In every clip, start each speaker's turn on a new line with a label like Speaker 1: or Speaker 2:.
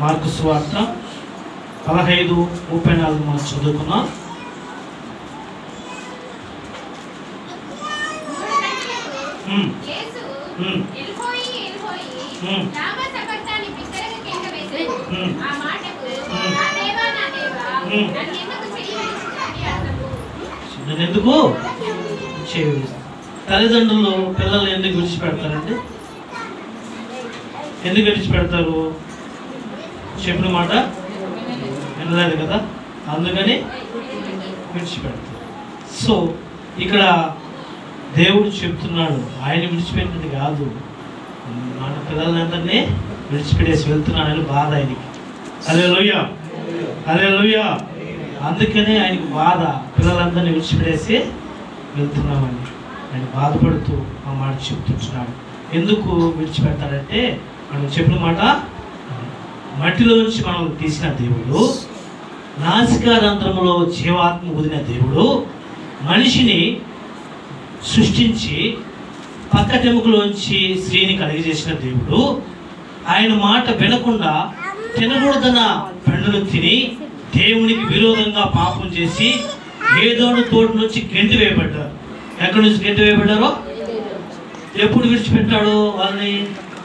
Speaker 1: Mark సువార్త 15:34 మనం చదువుకున్నాం. ఎందుకు తల్లిదండ్రులు పిల్లలు ఎందుకు విడిచిపెడతారండి? ఎందుకు విడిచిపెడతారు? చెప్పిన మాట వినలేదు కదా, అందుకని విడిచిపెడతారు. సో ఇక్కడ దేవుడు చెప్తున్నాడు, ఆయన విడిచిపెట్టినది కాదు, మన పిల్లలందరినీ విడిచిపెట్టేసి వెళ్తున్నాడని బాధ ఆయనకి. హల్లెలూయా, హల్లెలూయా. అందుకనే ఆయనకు బాధ, పిల్లలందరినీ విడిచిపెట్టేసి వెళ్తున్నామని ఆయన బాధపడుతూ ఆ మాట చెప్తున్నాడు. ఎందుకు విడిచిపెడతాడంటే మనం చెప్పిన మాట, మట్టిలోంచి మనం తీసిన దేవుడు, నాసికారంధ్రములో జీవాత్మ వదిలిన దేవుడు, మనిషిని సృష్టించి పక్కటెముకలోంచి స్త్రీని కలిగజేసిన దేవుడు, ఆయన మాట వినకుండా తినకూడదన్న పండును తిని దేవునికి విరోధంగా పాపం చేసి ఏదోని తోటి నుంచి గెంటి వేయబడ్డారు. ఎక్కడి నుంచి గెంటి వేయబడ్డారో? ఎప్పుడు విడిచిపెట్టాడు వాళ్ళని?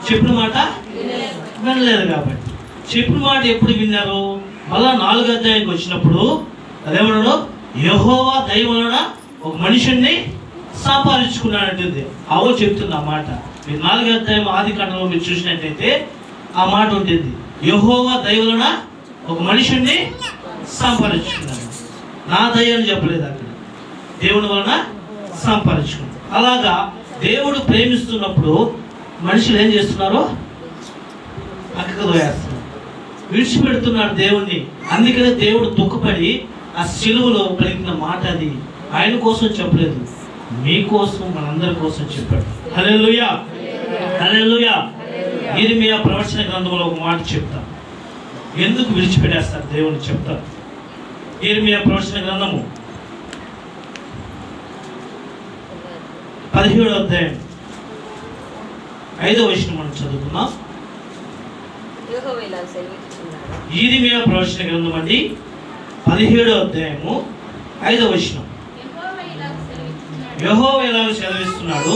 Speaker 1: చెప్పిన మాట వినలేదు కాబట్టి. చెప్పిన మాట ఎప్పుడు విన్నారు? మళ్ళా 4వ అధ్యాయానికి వచ్చినప్పుడు అదేమన్నాడు? యెహోవా దయ వలన ఒక మనుషుణ్ణి సంపాదించుకున్నాడంటుంది. అవో చెప్తుంది ఆ మాట. మీరు 4వ అధ్యాయం ఆదికాండంలో మీరు చూసినట్టయితే ఆ మాట ఉంటుంది, యెహోవా దయ వలన ఒక మనుషుణ్ణి సంపాదించుకున్నాడు. నా దయ అని చెప్పలేదు అక్కడ, దేవుని వలన సంపాదించుకున్నాడు. అలాగా దేవుడు ప్రేమిస్తున్నప్పుడు మనుషులు ఏం చేస్తున్నారు? పక్కకు దోయేస్తున్నారు, విడిచిపెడుతున్నాడు దేవుణ్ణి. అందుకనే దేవుడు దుఃఖపడి ఆ సిలువలో పలికిన మాట అది ఆయన కోసం చెప్పలేదు, మీకోసం, మనందరి కోసం చెప్పాడు. హల్లెలూయా, హల్లెలూయా. యిర్మీయా ప్రవచన గ్రంథంలో ఒక మాట చెప్తాను, ఎందుకు విడిచిపెట్టేస్తారు దేవుని చెప్తారు. యిర్మీయా ప్రవచన గ్రంథము 17వ అధ్యాయం 5వ వచనం మనం చదువుకున్నాం. యిర్మీయా ప్రవచన గ్రంథం అండి 17వ అధ్యాయము 5వ వచనం. యెహోవా ఇలాగ సెలవిస్తున్నాడు,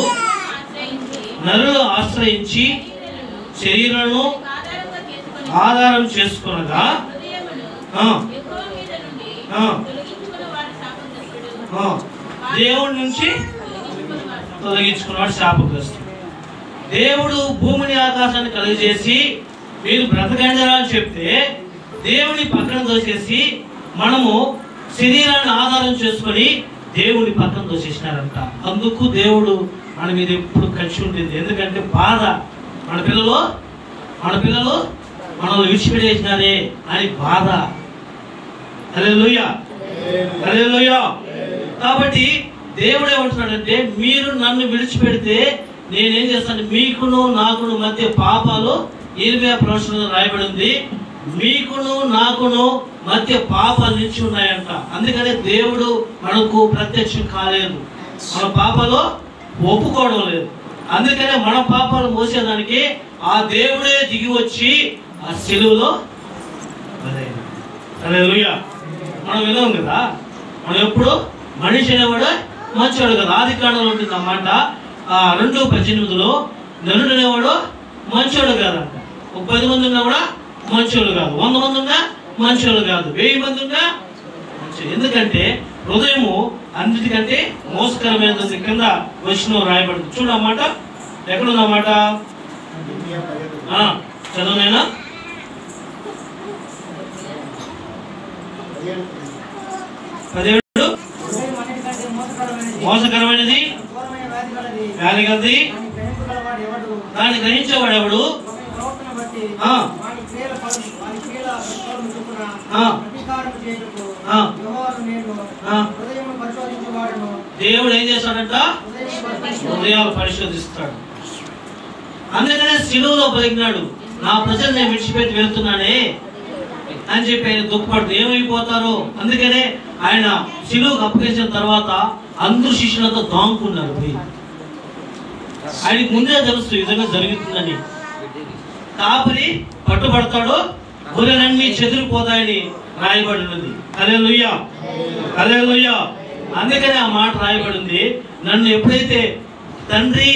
Speaker 1: నరులు ఆశ్రయించి శరీరాలను ఆధారం చేసుకునగా దేవుడి నుంచి తొలగించుకున్నాడు శాపగ్రస్తుడు. దేవుడు భూమిని ఆకాశాన్ని కలుగజేసి మీరు బ్రతకండి అని చెప్తే దేవుని పక్కన దోసేసి మనము శరీరాన్ని ఆధారం చేసుకొని దేవుని పక్కన దోసేసినారంట. అందుకు దేవుడు మన మీద ఎప్పుడు కలిసి ఉంటుంది. ఎందుకంటే బాధ, మన పిల్లలు మనల్ని విడిచిపెట్టేసినారే అని బాధ. హల్లెలూయా, హల్లెలూయా. కాబట్టి దేవుడు ఏమంటున్నాడంటే, మీరు నన్ను విడిచిపెడితే నేనేం చేస్తాను? మీకును నాకును మధ్య పాపాలు, యిర్మీయా ప్రవచనంలో రాయబడి ఉంది, మీకును నాకును మధ్య పాపాలు నిలిచి ఉన్నాయంట. అందుకనే దేవుడు మనకు ప్రత్యక్షం కాలేదు, మన పాపాలు ఒప్పుకోవడం లేదు. అందుకనే మన పాపాలు మోసేదానికి ఆ దేవుడే దిగి వచ్చి ఆ సిలువలో హల్లెలూయా. మనం విన్నాం కదా, మనం ఎప్పుడు మనిషి అనేవాడు మంచివాడు కదా. ఆదికాండంలో ఉంటుంది అన్నమాట 2:18 నరుడు అనేవాడు మంచివాడు కాదంట. 10 మంది ఉన్నా కూడా మంచివాడు కాదు, 100 మంది ఉన్నా మంచివాడు కాదు, 1000 మంది ఉన్నా మంచి. ఎందుకంటే హృదయము అన్నిటికంటే మోసకరమైనది. కింద వచ్చిన రాయబడింది చూడన్నమాట. ఎక్కడున్నమాట? చదువునైనా 17 మోసకరమైనది, వ్యాధి కలది, దాన్ని గ్రహించేవాడు ఎవడు? దేవుడు ఏం చేస్తాడంట? హృదయాలు పరిశోధిస్తాడు. అందుకనే సిలువలో పలికినాడు, నా ప్రజలు నేను విడిచిపెట్టి వెళ్తున్నానే అని చెప్పి ఆయన దుఃఖపడుతూ ఏమైపోతారో. అందుకనే ఆయన సిలువకు అప్పగించిన తర్వాత అందరూ శిష్యులతో దాంకున్నారు. ఆయనకు ముందే తెలుసు ఈ విధంగా జరుగుతుందని. కాపరి పట్టుబడతాడు, గొర్రెలన్నీ చెదిరిపోతాయని రాయబడి ఉన్నది. హల్లెలూయా, హల్లెలూయా. అందుకనే ఆ మాట రాయబడింది. నన్ను ఎప్పుడైతే తండ్రి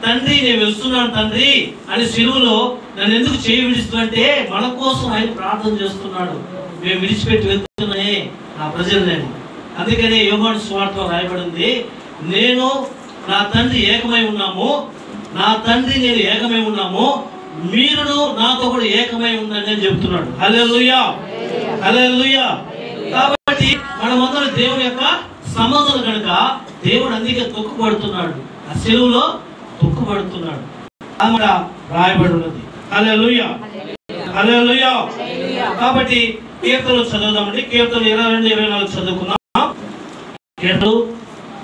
Speaker 1: తండ్రి నేను వెళ్తున్నాను తండ్రి అని సిలువలో నన్ను ఎందుకు చేయి విడుస్తుంటే మన కోసం ఆయన ప్రార్థన చేస్తున్నాడు. మేము విడిచిపెట్టి వెళ్తున్నానే నా ప్రజలని. అందుకనే యోహాను సువార్తలో రాయబడింది, నేను నా తండ్రి ఏకమై ఉన్నాము, నా తండ్రి నేను ఏకమై ఉన్నాము, మీరును నాతో కూడా ఏకమై ఉండండి అని చెప్తున్నాడు. హల్లెలూయా, హల్లెలూయా. కాబట్టి మనమందరం దేవుని యొక్క సంబంధం కనుక దేవుడు అందుకే తొక్కుపడుతున్నాడు, ఆ సెలువులో తొక్కుపడుతున్నాడు అన్నమాట రాయబడి ఉన్నది. హల్లెలూయా, హల్లెలూయా. కాబట్టి కీర్తనలు చదువుదామండి. కీర్తనలు 22-24 చదువుకుందాం. కీర్తనలు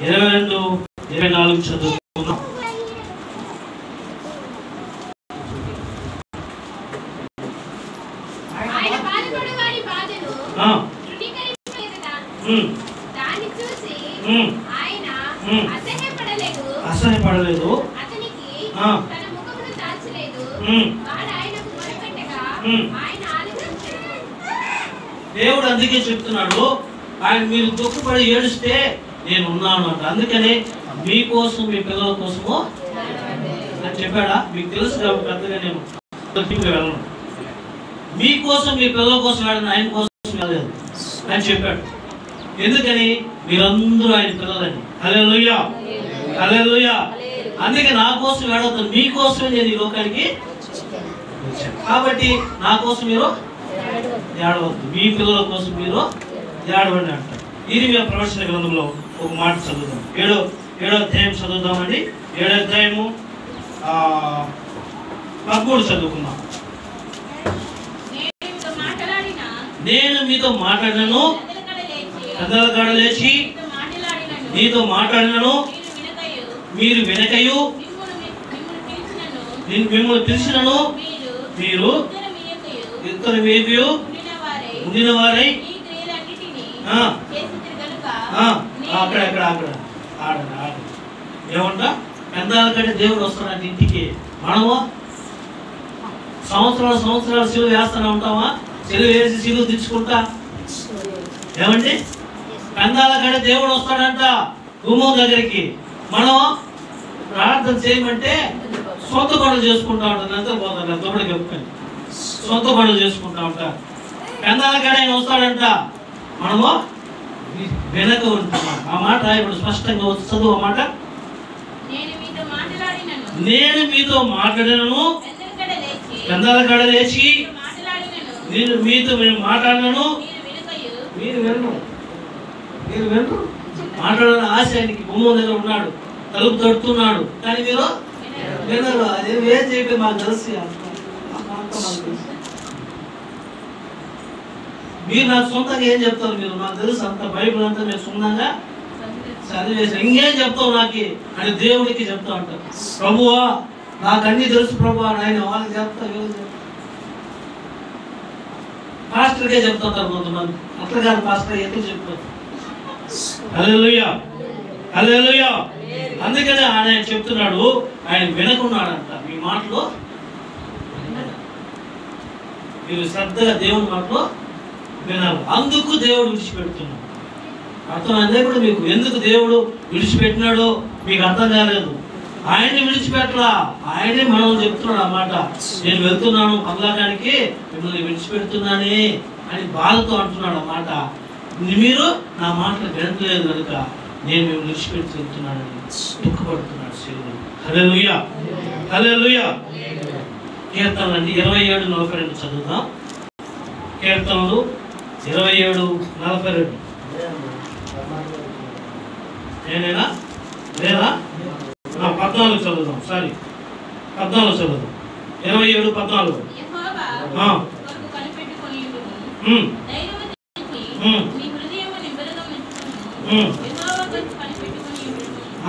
Speaker 1: 22-24 చదువుకుందాం. అసహ్యపడలేదు, దేవుడు అందుకే చెప్తున్నాడు, ఆయన మీరు దుఃఖపడి ఏడుస్తే నేను ఉన్నాను అంట. అందుకనే మీకోసం మీ పిల్లల కోసము అని చెప్పాడా? మీకు తెలుసు కాబట్టి పెద్దగా నేను వెళ్ళను. మీకోసం మీ పిల్లల కోసం వెళ్ళను, ఆయన కోసం వెళ్ళలేదు అని చెప్పాడు. ఎందుకని? మీరందరూ ఆయన పిల్లలని. హల్లెలూయా, హల్లెలూయా. అందుకే నా కోసం ఏడవద్దు, మీకోసమే నేను ఈ లోకానికి వచ్చాను. కాబట్టి నా కోసం మీరు ఏడవద్దు, మీ పిల్లల కోసం మీరు ఏడవండి అంటారు. ఇది మేము ప్రవచన గ్రంథంలో ఒక మాట చదువుదాం. ఏడో అధ్యాయం చదువుదామండి. 7వ అధ్యాయము 13 చదువుకుందాం. నేను మీతో మాట్లాడినను, పెద్దల కాడ లేచి నీతో మాట్లాడినను, మీరు వెనకయు, మిమ్మల్ని పిలిచినను, మీరు ఇద్దరు మీకయు ఉండిన వారై అక్కడ ఏమంట? పెద్దల కంటే దేవుడు వస్తాడంటే ఇంటికి. మనము సంవత్సరాలు సిలువ వేస్తూనే ఉంటామా? సిలువ వేసి సిలువ తెచ్చుకుంటా ఏమండి? పెద్దల కంటే దేవుడు వస్తాడంట గుమ్మం దగ్గరికి. మనం ప్రార్థన చేయమంటే సొంత పనులు చేసుకుంటా ఉంటాను. అంతా పోతాను తొమ్మిది చెప్పుకొని సొంత పనులు చేసుకుంటా ఉంటారు. పెద్దల కాడ ఆయన వస్తాడంట, మనము వెనక ఉంటున్నాం. ఆ మాట రాయబడి స్పష్టంగా చదువు. ఆ మాట, నేను మీతో మాట్లాడినను, పెద్దల కాడ లేచి నేను మేము మాట్లాడినను, మీరు వెళ్ళు. మాట్లాడాలని ఆశ ఆయనకి. గుమ్మం దగ్గర ఉన్నాడు, తలుపు తడుతున్నాడు, కానీ మీరు వినరు. అదే ఏం చెప్పి మాకు తెలుసు. మీరు నాకు సొంతంగా ఏం చెప్తారు? మీరు నాకు తెలుసు అంత బైబిల్ అంతా మీరు సొంతంగా చదివేసి ఇంకేం చెప్తావు నాకు అని దేవుడికి చెప్తా ఉంటారు. ప్రభువా నాకు అన్నీ తెలుసు ప్రభువా ఆయన వాళ్ళకి చెప్తా, పాస్టర్కే చెప్తుంటారు కొంతమంది. అట్లా కాదు పాస్టర్, ఎట్లా చెప్తారు? హల్లెలూయా, హల్లెలూయా. అందుకనే ఆయన చెప్తున్నాడు, ఆయన వినకున్నాడంట. మీ మాటలు మీరు శ్రద్ధగా దేవుని మాటలు వినాలి. అందుకు దేవుడు విడిచిపెడుతున్నాడు. అర్థమైందే కూడా మీకు? ఎందుకు దేవుడు విడిచిపెట్టినాడో మీకు అర్థం కాలేదు. ఆయన్ని విడిచిపెట్టలా, ఆయనే మనం చెప్తున్నాడు అన్నమాట. నేను వెళ్తున్నాను పరలోకానికి, మిమ్మల్ని విడిచిపెడుతున్నానే అని బాధతో అంటున్నాడు అన్నమాట. మీరు నా మాటలు వినట్లేదు కనుక నేను మిమ్మల్ని విడిచిపెట్టి వెళ్తున్నానని దుఃఖపడుతున్నాడు శివుడు. హల్లెలూయా, హల్లెలూయా. కీర్తనలు 27-42 చదువుతాం. కీర్తనలు 27-42. నేనేనా లేదా? 14 చదువుదాం. సారీ 14 చదువుదాం. 27-14.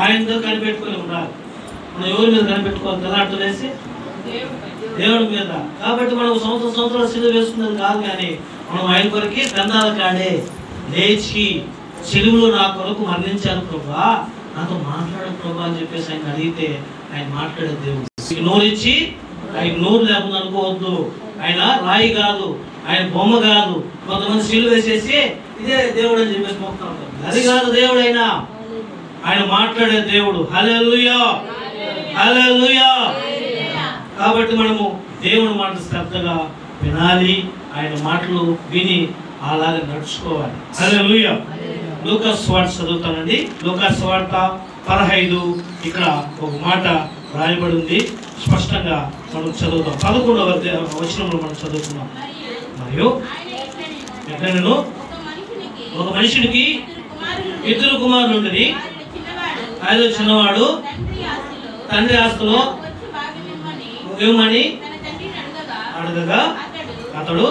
Speaker 1: ఆయనతో కనిపెట్టుకుని ఉండాలి. మనం ఎవరి మీద కనిపెట్టుకోవాలి కదా? అట్లా వేసి దేవుడి మీద. కాబట్టి మనం సంవత్సరాలు సిలువ వేసుకున్నది కాదు, కానీ మనం ఆయన కొరకి పెద్దల కాడే లేచి సిలువలో నా కొరకు మరణించాను ప్రభా, నాతో మాట్లాడు ప్రభా అని చెప్పేసి ఆయన అడిగితే ఆయన మాట్లాడే దేవుడు. నోరు ఇచ్చి ఆయన నోరు లేకుండా అనుకోవద్దు. ఆయన రాయి కాదు, ఆయన బొమ్మ కాదు. కొంతమంది సిలువ వేసేసి ఇదే దేవుడు అని చెప్పేసి మొక్కుతా ఉంటారు. అది కాదు దేవుడు. ఆయన మాట్లాడే దేవుడు. హల్లెలూయా, హల్లెలూయా. కాబట్టి మనము దేవుని మాట శ్రద్ధగా వినాలి, ఆయన మాటలు విని అలాగే నడుచుకోవాలి. హల్లెలూయా. లూకాసు సువార్త చదువుతానండి. లూకాసు సువార్త 15 ఇక్కడ ఒక మాట రాయబడి ఉంది. స్పష్టంగా మనం చదువుతాం. 11వ వచనంలో మనం చదువుతున్నాం. మరియు ఎట్లనెను ఒక మనిషినికి 2 కుమారులు ఉండేది. ఆయన చిన్నవాడు తండ్రి ఆస్తిలో ఇవ్వమని అడగగా అతడు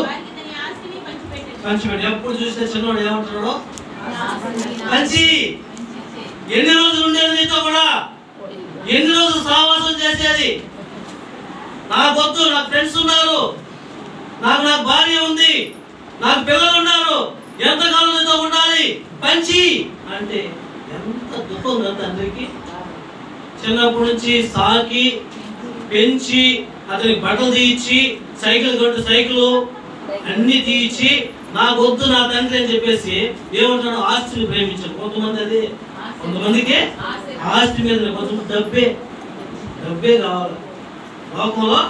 Speaker 1: పంచిపెట్టి. ఎప్పుడు చూస్తే చిన్నవాడు ఏమంటాడు? పంచి. ఎన్ని రోజులు ఉండేది నీతో కూడా? ఎన్ని రోజులు సహవాసం చేసేది? నాకు వద్దు, నాకు ఫ్రెండ్స్ ఉన్నారు, నాకు భార్య ఉంది, నాకు పిల్లలు ఉన్నారు, ఎంతకాలం నీతో ఉండాలి, పంచి అంటే ఎంత దుఃఖం కదా తండ్రికి. చిన్నప్పటి నుంచి సాకి పెంచి అతనికి బట్టలు తీయించి సైకిల్ కొట్టి సైకిల్ అన్ని తీయించి నాకు వద్దు నా తండ్రి అని చెప్పేసి ఏమంటాడు? ఆస్తిని ప్రేమించాడు. కొంతమంది అది, కొంతమందికి ఆస్తి మీద కొంతమంది డబ్బే కావాలి. లోకంలో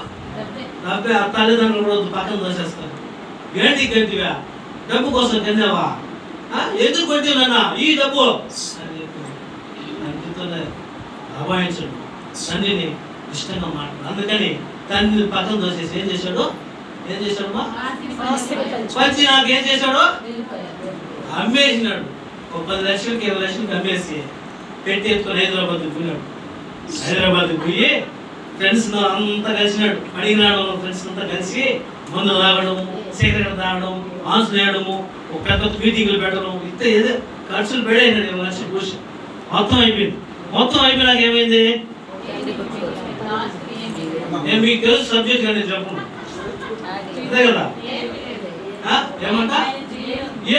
Speaker 1: డబ్బే. ఆ తల్లిదండ్రులు కూడా పక్కన దోసేస్తారు. ఏంటి గట్టిగా డబ్బు కోసం కన్నావా? ఎందుకు కొట్టినా ఈ డబ్బు తండ్రితోనే అభాయించడు. తండ్రిని ఇష్టంగా మాట్లాడు. అందుకని తండ్రిని పక్కన దోసేసి ఏం చేశాడు? పంచి నాకేం చేశాడు? అమ్మేసినాడు. ఒక 10 లక్షలకి 20 లక్షలకి అమ్మేసి పెట్టి ఎత్తుకొని హైదరాబాద్కి పోయినాడు. హైదరాబాద్కి పోయి ఫ్రెండ్స్ అంతా కలిసినాడు. అడిగినాడు ఫ్రెండ్స్ అంతా కలిసి మందులు తాగడం, సిగరెట్ తాగడం, ఆన్సులు వేయడము, ఒక పెద్ద మీటింగ్లు పెట్టడం, ఇంత ఏదో ఖర్చులు పెడైనాడు. 20 లక్షలు కూర్చు మొత్తం అయిపోయింది. మొత్తం అయిపోయినాక ఏమైంది? నేను మీకు తెలుసు సబ్జెక్ట్ కానీ చెప్పను, అంతే కదా? ఏమంట?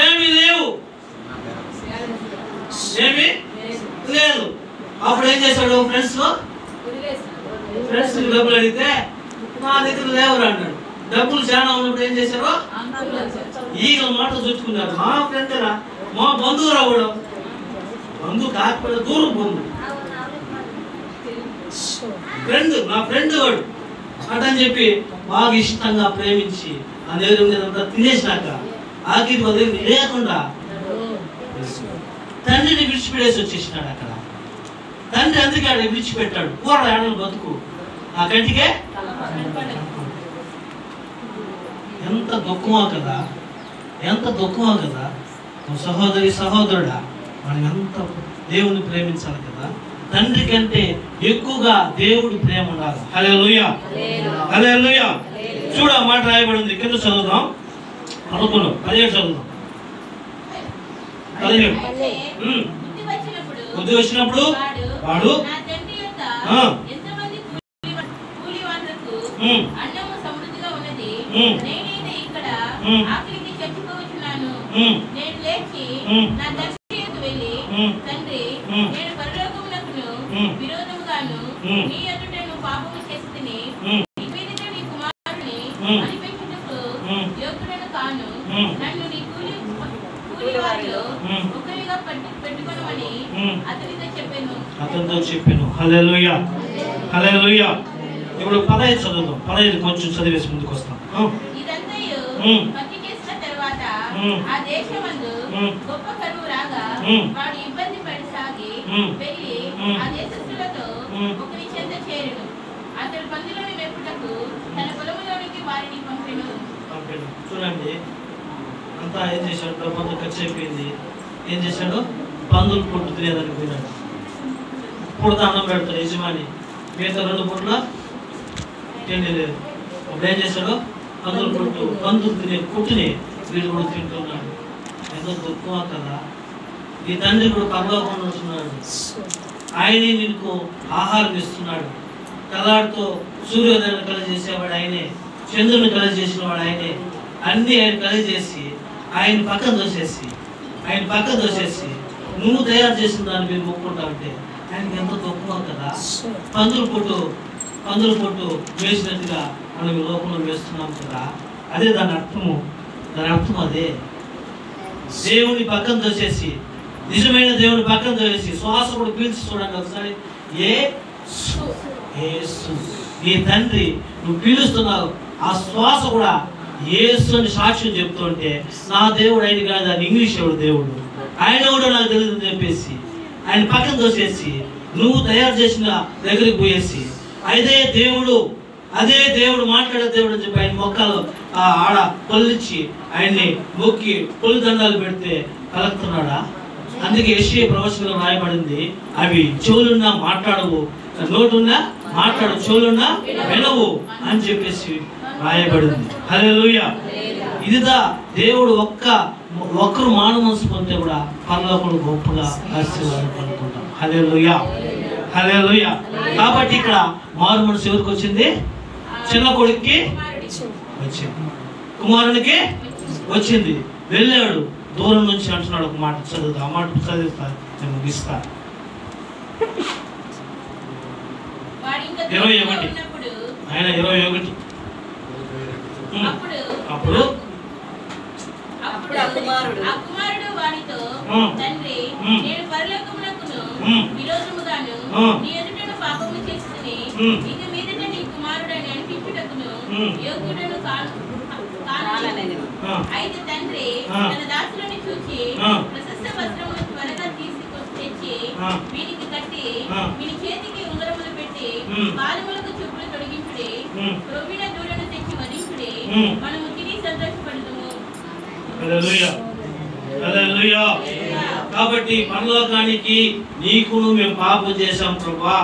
Speaker 1: ఏమీ లేవు, ఏమీ లేదు. అప్పుడు ఏం చేశాడు? ఫ్రెండ్స్ డబ్బులు అడిగితే మా దగ్గర లేవరు అన్నాడు. డబ్బులు చాలా ఉన్నప్పుడు ఏం చేశారు? ఈగల మాట చుట్టుకున్నారు. మా ఫ్రెండ్ రా, మా బంధువు రావడం, బంధువు కాకపోతే దూరం బంధువు, ఫ్రెండ్, నా ఫ్రెండ్ వాడు అటని చెప్పి బాగా ఇష్టంగా ప్రేమించి ఆ దగ్గర ఉండేదంతా తినేసినాక ఆఖరి దగ్గర లేకుండా తండ్రిని విడిచిపెట్టేసి వచ్చేసినాడు. అక్కడ తండ్రి అందుకే ఆడ విడిచిపెట్టాడు. కూర ఆడలు బతుకు ఆ కంటికే. ఎంత దుఃఖమో కదా, ఎంత దుఃఖమో కదా. సహోదరి సహోదరుడా, మనం ఎంత దేవుని ప్రేమించాలి కదా. తండ్రి కంటే ఎక్కువగా దేవుడి ప్రేమ ఉండాలి. హల్లెలూయా, హల్లెలూయా. చూడ మాట రాయబడి ఉంది, కింద చదువుదాం. 11, 17 చదువుదాం. 17 బుద్ధి వచ్చినప్పుడు వాడు
Speaker 2: విరోధముగాను నీ ఎదుట నువ్వు పాపము చేసితిని, ఇకమీదట నీ కుమారుని అనిపించుటకు యోగ్యుడను కాను, నన్ను నీ కూలి వారిలో ఒకరిగా పెట్టుకొనమని అతనితో చెప్పాను.
Speaker 1: హల్లెలూయా, హల్లెలూయా. ఇప్పుడు 15 చదువుదాం. 15 కొంచెం చదివేసి ముందుకు వస్తాం.
Speaker 2: ఇదంతయు పట్టి చేసిన తర్వాత ఆ దేశమందు గొప్ప కరువు రాగా వాడు ఇబ్బంది పడసాగి వెళ్ళి ఆ దేశస్థులతో ఒకరి చెంత చేరెను. అతడు పందులను మెప్పుటకు తన పొలములోనికి వారిని పంపెను.
Speaker 1: చూడండి, అంతా ఏం చేశాడు? డబ్బంతా ఖర్చు అయిపోయింది. ఏం చేశాడు? పందులు పొట్టు తినేదానికి పోయినాడు. ఇప్పుడు అన్నం పెడతాడు యజమాని, మిగతా 2 పూట్ల తిండి లేదు. అప్పుడు ఏం చేశాడు? పందులు తినే పుట్టుని వీడు కూడా తింటున్నాడు. ఏదో దుఃఖమా కదా. ఈ తండ్రి కూడా పరలోకంలో ఉంటున్నాడు. ఆయనే నీకు ఆహారం ఇస్తున్నాడు. తెల్లాడితో సూర్యోదయం కలిగజేసేవాడు ఆయనే, చంద్రుని కలిగజేసిన వాడు ఆయనే. అన్నీ ఆయన కలిగజేసి ఆయన పక్కన దోసేసి నువ్వు తయారు చేసిన దాన్ని మీరు మొక్కుంటా ఉంటే ఆయనకి ఎంత దుఃఖమో కదా. పందులు పొట్టు వేసినట్టుగా మనం ఈ లోకంలో వేస్తున్నాం కదా, అదే దాని అర్థము. దాని అర్థం అదే. దేవుని పక్కన తోసేసి, నిజమైన దేవుని పక్కన తోసేసి శ్వాస కూడా పీల్చి చూడండి ఒకసారి. యేసు నీ తండ్రి, నువ్వు పీలుస్తున్నావు ఆ శ్వాస కూడా యేసు అని సాక్ష్యం చెప్తుంటే, నా దేవుడు ఆయన కాదు, అది ఇంగ్లీష్ ఎవడు దేవుడు, ఆయన కూడా నాకు తెలియదు చెప్పేసి ఆయన పక్కన తోసేసి నువ్వు తయారు చేసిన దగ్గరికి పోయేసి అదే దేవుడు మాట్లాడే దేవుడు అని చెప్పి ఆయన మొక్కలు ఆడ కొల్లిచ్చి ఆయన్ని మొక్కి పొలి దండాలు పెడితే కలుగుతున్నాడా? అందుకే యెషయా ప్రవచనంలో రాయబడింది, అవి చెవులున్నా మాట్లాడవు, నోటున్నా మాట్లాడు, చెవులున్నా వినవు అని చెప్పేసి రాయబడింది. హల్లెలూయా. ఇదిదా దేవుడు ఒక్కరు మానవ మనసు పొందితే కూడా పరలోకంలో గొప్పగా ఆశీర్వాదం అనుకుంటాం. హల్లెలూయా, హల్లెలూయా. కాబట్టి ఇక్కడ మారు మనసు ఎవరికి వచ్చింది? చిన్న కొడుక్కి వచ్చింది, కుమారునికి వచ్చింది. వెళ్ళాడు దూరం నుంచి అంటున్నాడు ఒక మాట, చదువుతా ఆ మాట చదివిస్తా, నేను ముగిస్తా. 21 ఆయన 21. అప్పుడు
Speaker 2: కుమారుడు వానితో, తండ్రి, నేను పరలోకమునకును విరోధముగాను నీ ఎదుట పాపము చేస్తుని ఇక మీదట నీ కుమారుడని అనిపించుటకును యోగ్యుడను కాను. అయితే తండ్రి తన దాసులను చూచి ప్రశస్త వస్త్రమును త్వరగా తెచ్చి వీనికి కట్టి వీని చేతికి ఉంగరములు పెట్టి పాదములకు చెప్పులు తొడిగించుడి, క్రొవ్విన దూడను తెచ్చి వధించుడి, మనము తిని సంతోషపడుదుము.
Speaker 1: హల్లెలూయా, హల్లెలూయా. కాబట్టి పరలోకానికి నీకును మేము పాపం చేశాం ప్రభా,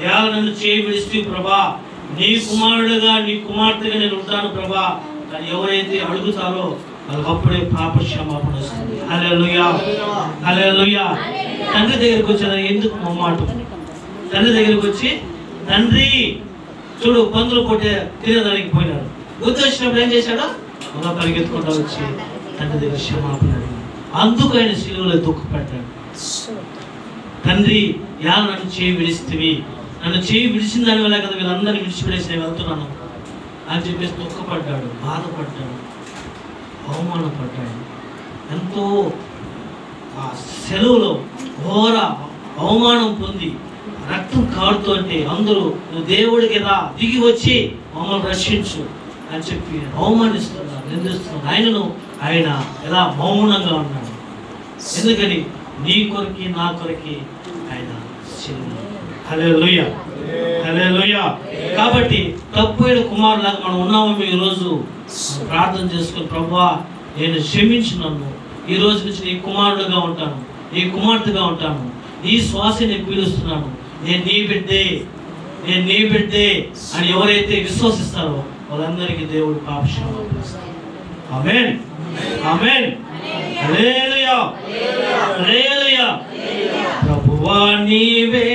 Speaker 1: ఎలా నన్ను చేయి విడిస్తే ప్రభా, నీ కుమారుడుగా నీ కుమార్తెగా నేను ఉంటాను ప్రభా. కానీ ఎవరైతే అడుగుతారో వాళ్ళకి అప్పుడే పాప క్షమాపణ వస్తుంది. హల్లెలూయా, హల్లెలూయా. తండ్రి దగ్గరికి వచ్చాను, ఎందుకు మొమ్మాటం? తండ్రి దగ్గరికి వచ్చి, తండ్రి చూడు పందులు కొట్టే తినేదానికి పోయినాడు, గుర్తు వచ్చినప్పుడు ఏం చేశాడు? అలా పరిగెత్తుకుంటూ వచ్చి తండ్రి దగ్గర క్షమాపణ అడిగాడు. అందుకు ఆయన శిలువలో దుఃఖపడ్డాడు. తండ్రి ఎలా నన్ను చేయి విడిస్తేవి, నన్ను చేయి విడిచిన దాని వల్ల కదా వీళ్ళందరినీ విడిచిపెట్టేసి నేను వెళ్తున్నాను అని చెప్పేసి దుఃఖపడ్డాడు, బాధపడ్డాడు, అవమానపడ్డాడు. ఎంతో ఆ సెలవులో ఘోర అవమానం పొంది రక్తం కారుతుంటే అందరూ నువ్వు దేవుడికి రా, దిగి వచ్చి మమ్మల్ని రక్షించు అని చెప్పి అవమానిస్తున్నారు, నిందిస్తున్నారు. ఆయన ఎలా మౌనంగా ఉన్నాడు? ఎందుకని? నీ కొరకి నా కొరకి ఆయన శిలువలో. హల్లెలూయా, హల్లెలూయా. కాబట్టి తప్పైన కుమారులాగా మనం ఉన్నాము. ఈరోజు ప్రార్థన చేసుకుని, ప్రభువా నేను క్షమించు నన్ను, ఈ రోజు నుంచి నీ కుమారుడుగా ఉంటాను, నీ కుమార్తెగా ఉంటాను, నీ శ్వాసని పీలుస్తున్నాను, నేను నీ బిడ్డే అని ఎవరైతే విశ్వసిస్తారో వాళ్ళందరికీ దేవుడు పాప క్షమాపణ ఇస్తాడు. ఆమేన్, ఆమేన్, హల్లెలూయా, హల్లెలూయా. ప్రభువా నీవే